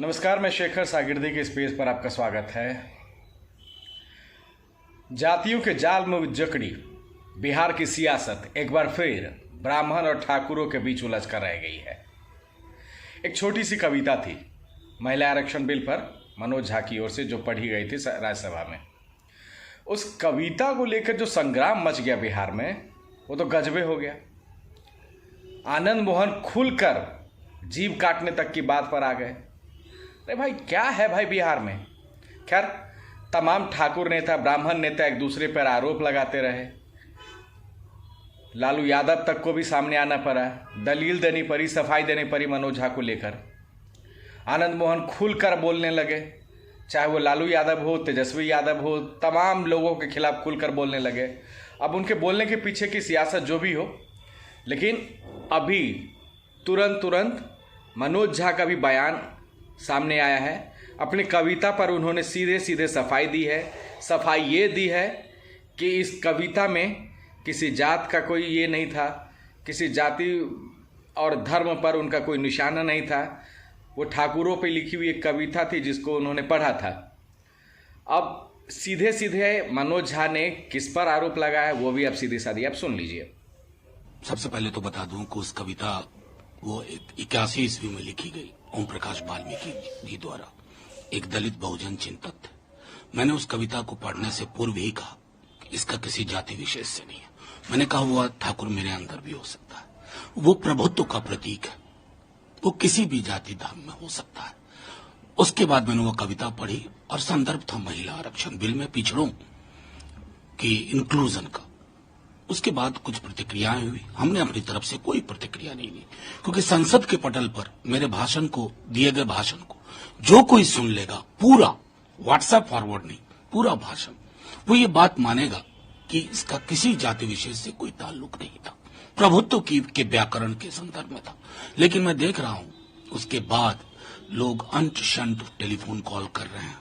नमस्कार, मैं शेखर सागिर्दी के स्पेस पर आपका स्वागत है। जातियों के जाल में जकड़ी बिहार की सियासत एक बार फिर ब्राह्मण और ठाकुरों के बीच उलझ कर रह गई है। एक छोटी सी कविता थी महिला आरक्षण बिल पर मनोज झा की ओर से जो पढ़ी गई थी राज्यसभा में। उस कविता को लेकर जो संग्राम मच गया बिहार में, वो तो गजबे हो गया। आनंद मोहन खुलकर जीभ काटने तक की बात पर आ गए। अरे भाई, क्या है भाई बिहार में। खैर, तमाम ठाकुर नेता, ब्राह्मण नेता एक दूसरे पर आरोप लगाते रहे। लालू यादव तक को भी सामने आना पड़ा, दलील देनी पड़ी, सफाई देनी पड़ी मनोज झा को लेकर। आनंद मोहन खुलकर बोलने लगे, चाहे वो लालू यादव हो, तेजस्वी यादव हो, तमाम लोगों के खिलाफ खुलकर बोलने लगे। अब उनके बोलने के पीछे की सियासत जो भी हो, लेकिन अभी तुरंत मनोज झा का भी बयान सामने आया है। अपनी कविता पर उन्होंने सीधे सीधे सफाई दी है। सफाई ये दी है कि इस कविता में किसी जात का कोई ये नहीं था, किसी जाति और धर्म पर उनका कोई निशाना नहीं था। वो ठाकुरों पे लिखी हुई एक कविता थी जिसको उन्होंने पढ़ा था। अब सीधे सीधे मनोज झा ने किस पर आरोप लगाया वो भी अब सीधी सादी आप सुन लीजिए। सबसे पहले तो बता दूं कि उस कविता वो 81 ईस्वी में लिखी गई, ओम प्रकाश वाल्मीकि जी द्वारा, एक दलित बहुजन चिंतक थे। मैंने उस कविता को पढ़ने से पूर्व ही कहा कि इसका किसी जाति विशेष से नहीं है। मैंने कहा हुआ ठाकुर मेरे अंदर भी हो सकता है, वो प्रभुत्व का प्रतीक है, वो किसी भी जाति धर्म में हो सकता है। उसके बाद मैंने वो कविता पढ़ी और संदर्भ था महिला आरक्षण बिल में पिछड़ों की इंक्लूजन का। उसके बाद कुछ प्रतिक्रियाएं हुई, हमने अपनी तरफ से कोई प्रतिक्रिया नहीं दी, क्योंकि संसद के पटल पर मेरे भाषण को, दिए गए भाषण को जो कोई सुन लेगा, पूरा व्हाट्सएप फॉरवर्ड नहीं, पूरा भाषण, वो ये बात मानेगा कि इसका किसी जाति विशेष से कोई ताल्लुक नहीं था, प्रभुत्व के व्याकरण के संदर्भ में था। लेकिन मैं देख रहा हूं उसके बाद लोग अंत शंत टेलीफोन कॉल कर रहे हैं।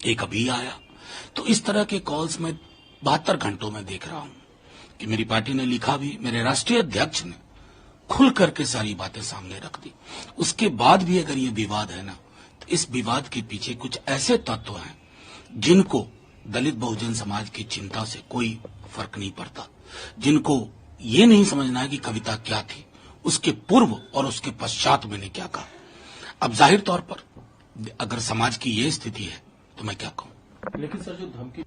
एक अभी आया, तो इस तरह के कॉल्स में 72 घंटों में देख रहा हूं कि मेरी पार्टी ने लिखा भी, मेरे राष्ट्रीय अध्यक्ष ने खुल करके सारी बातें सामने रख दी। उसके बाद भी अगर ये विवाद है ना, तो इस विवाद के पीछे कुछ ऐसे तत्व हैं जिनको दलित बहुजन समाज की चिंता से कोई फर्क नहीं पड़ता, जिनको ये नहीं समझना है कि कविता क्या थी, उसके पूर्व और उसके पश्चात मैंने क्या कहा। अब जाहिर तौर पर अगर समाज की ये स्थिति है तो मैं क्या कहूं। लेकिन सर, जो धमकी